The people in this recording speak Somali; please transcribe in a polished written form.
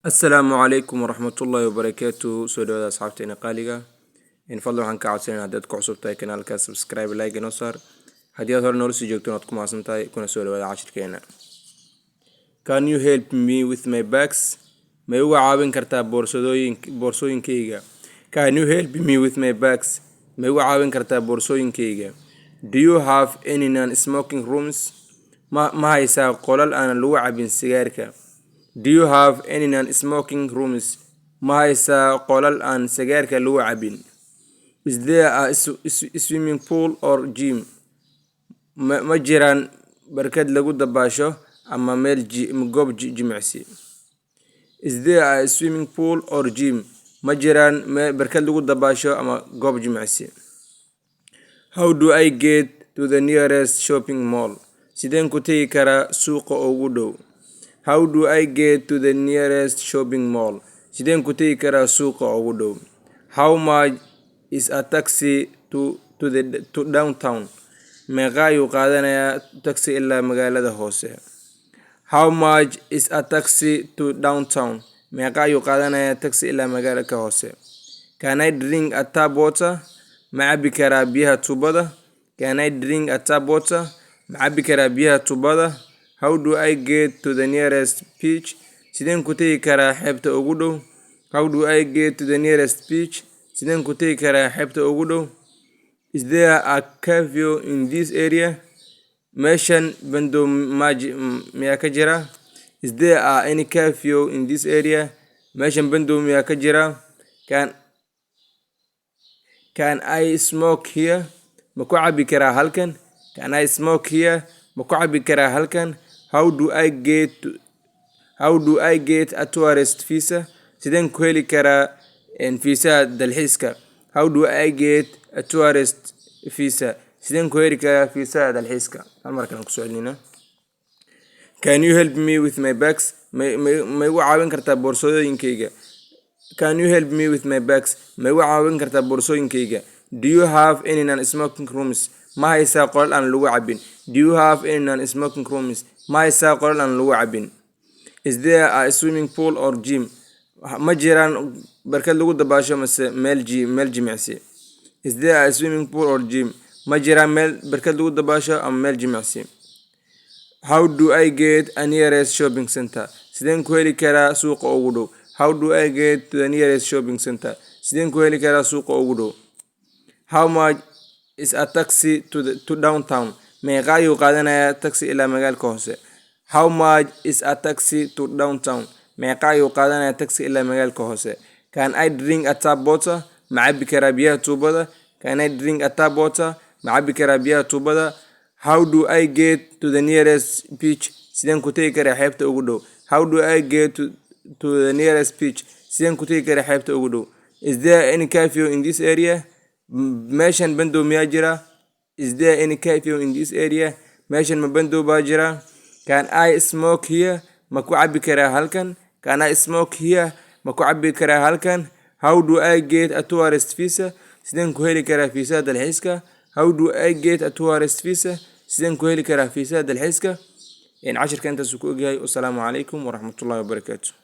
السلام عليكم ورحمة الله وبركاته. سو دhowaada asxaabteena qaaliga fadlan waxaan ka codsanayna haddaad ku cusub tahay kanaalka subscribe like inoo saar haddii aad hore noola sii joogto waad ku mahadsan tahay kuna soo dhawaada cashirkeena. Can you help me with my bags? Ma igu caawin kartaa boorsooyinkayga? Can you help me with my bags? Ma igu caawin kartaa boorsooyinkayga? Do you have any non-smoking rooms? Ma haysaa qolal aan lagu cabin sigaarka? Do you have any non-smoking rooms? Ma haysaa qolal aan sigaarka lagu cabin? Is there a swimming pool or gym? Ma jiraan barkad lagu dabaasho ama goob jimicsi? Is there a swimming pool or gym? Ma jiraan barkad lagu dabaasho ama goob jimicsi? How do I get to the nearest shopping mall? Sideen ku tagi karaa suuqa ugu dhow? How do I get to the nearest shopping mall? Sideen ku tagi karaa suuqa ugu dhow? How much is a taxi to downtown? Meeqa ayuu qaadanayaa taxi ilaa magaalada hoose? How much is a taxi to downtown? Meeqa ayuu qaadanayaa taxi ilaa magaalada hoose? Can I drink a tap water? Ma cabbi karaa biyaha tuubada? Can I drink a tap water? Ma cabbi karaa biyaha tuubada? How do I get to the nearest beach? Sideen ku tagi karaa xeebta ugu dhow? How do I get to the nearest beach? Sideen ku tagi karaa xeebta ugu dhow? Is there a cafe in this area? Meeshan bandow miyaa ka jira? Is there any cafe in this area? Meeshan bandow miyaa ka jira? Can I smoke here? Ma ku cabbi karaa halkan? Can I smoke here? Ma ku cabbi karaa halkan? How do I get a tourist visa? Sideen ku heli karaa fiisaha dalxiiska? How do I get a tourist visa? Sideen ku heli karaa fiisaha dalxiiska? Hal mar kale ku soo celinayna. Can you help me with my bags? Ma igu caawin kartaa boorsooyinkayga? Can you help me with my bags? Ma igu caawin kartaa boorsooyinkayga? Do you have any non-smoking rooms? Ma haysaa qolal aan lagu cabin? Do you have any non-smoking rooms? Ma haysaa qolal aan lagu cabin? Is there a swimming pool or gym? Ma jiraan barkad lagu dabaasho mase meel jimicsi? Is there a swimming pool or gym? Ma jiraan barkad lagu dabaasho ama meel jimicsi? How do I get a nearest shopping center? Sideen ku heli karaa suuqa ugu dhow? How do I get to the nearest shopping center? Sideen ku heli karaa suuqa ugu dhow? How much is a taxi to downtown? Meeqa ayuu qaadanayaa taxi ilaa magaalka hoose? How much is a taxi to downtown? Meeqa ayuu qaadanayaa taxi ilaa magaalka hoose? Can I drink a tap water? Ma cabbi karaa biyaha tuubada? Can I drink a tap water? Ma cabbi karaa biyaha tuubada? How do I get to the nearest beach? Sideen ku tagi karaa xeebta ugu dhow? How do I get to the nearest beach? Sideen ku tagi karaa xeebta ugu dhow? Is there any cafe in this area? Meeshan bandow miyaa jira? Is there any cafe in this area? Meeshan ma bandow baa jira? Can I smoke here? Ma ku cabbi karaa halkan? Can I smoke here? Ma ku cabbi karaa halkan? How do I get a tourist visa? Sideen ku heli karaa fiisaha dalxiiska? How do I get a tourist visa? Sideen ku heli karaa fiisaha dalxiiska? Cashirka intaas ku ogyahay. Wassalaamu calaykum waraxmatullaahi wabarakaatu.